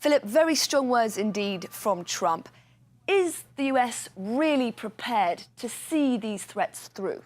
Philip, very strong words indeed from Trump. Is the US really prepared to see these threats through?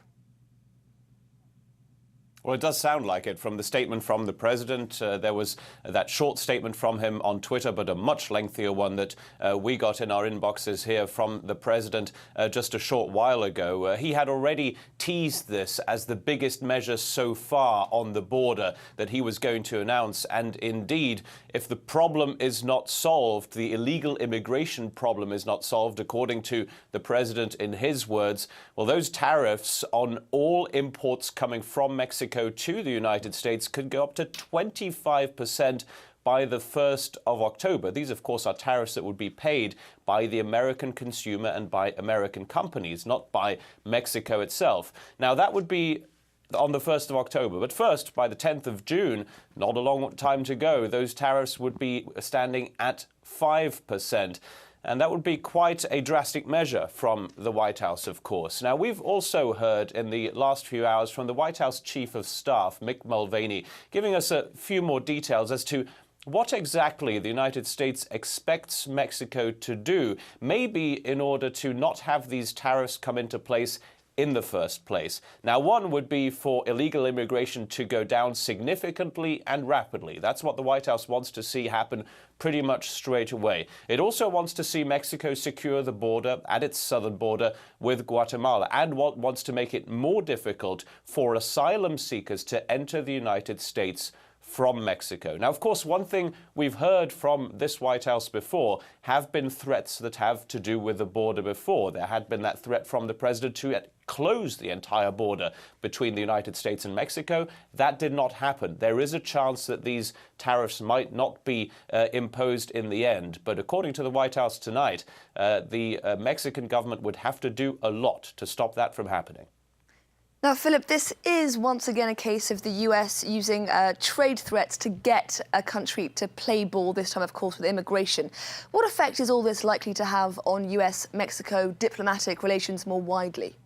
Well, it does sound like it from the statement from the president. There was that short statement from him on Twitter, but a much lengthier one that we got in our inboxes here from the president just a short while ago. He had already teased this as the biggest measure so far on the border that he was going to announce. And indeed, if the problem is not solved, the illegal immigration problem is not solved, according to the president in his words, well, those tariffs on all imports coming from Mexico to the United States could go up to 25% by the 1st of October. These, of course, are tariffs that would be paid by the American consumer and by American companies, not by Mexico itself. Now, that would be on the 1st of October. But first, by the 10th of June, not a long time to go, those tariffs would be standing at 5%. And that would be quite a drastic measure from the White House, of course. Now, we've also heard in the last few hours from the White House Chief of Staff, Mick Mulvaney, giving us a few more details as to what exactly the United States expects Mexico to do, maybe in order to not have these tariffs come into place in the first place. Now, one would be for illegal immigration to go down significantly and rapidly. That's what the White House wants to see happen pretty much straight away. It also wants to see Mexico secure the border at its southern border with Guatemala, and wants to make it more difficult for asylum seekers to enter the United States from Mexico. Now, of course, one thing we've heard from this White House before have been threats that have to do with the border before. There had been that threat from the president to close the entire border between the United States and Mexico. That did not happen. There is a chance that these tariffs might not be imposed in the end. But according to the White House tonight, the Mexican government would have to do a lot to stop that from happening. Now, Philip, this is once again a case of the US using trade threats to get a country to play ball, this time, of course, with immigration. What effect is all this likely to have on US-Mexico diplomatic relations more widely?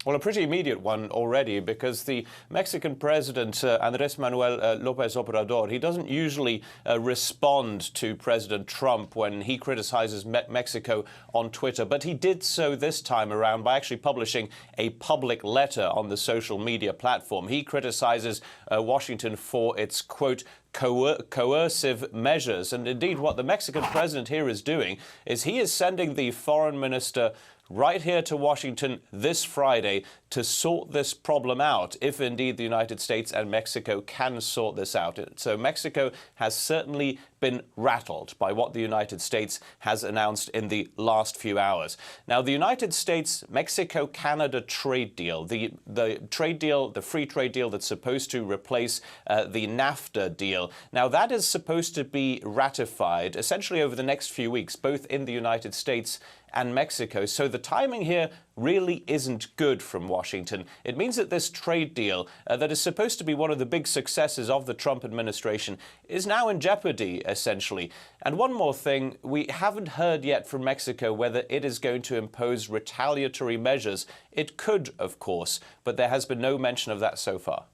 Well, a pretty immediate one already, because the Mexican president, Andrés Manuel López Obrador, he doesn't usually respond to President Trump when he criticizes Mexico on Twitter. But he did so this time around by actually publishing a public letter on the social media platform. He criticizes Washington for its, quote, coercive measures. And indeed, what the Mexican president here is doing is he is sending the foreign minister right here to Washington this Friday to sort this problem out, if indeed the United States and Mexico can sort this out. So Mexico has certainly been rattled by what the United States has announced in the last few hours. Now, the United States-Mexico-Canada trade deal, the trade deal, the free trade deal that's supposed to replace the NAFTA deal, now that is supposed to be ratified essentially over the next few weeks, both in the United States and Mexico. So the timing here really isn't good from Washington. It means that this trade deal that is supposed to be one of the big successes of the Trump administration is now in jeopardy, essentially. And one more thing, we haven't heard yet from Mexico whether it is going to impose retaliatory measures. It could, of course, but there has been no mention of that so far.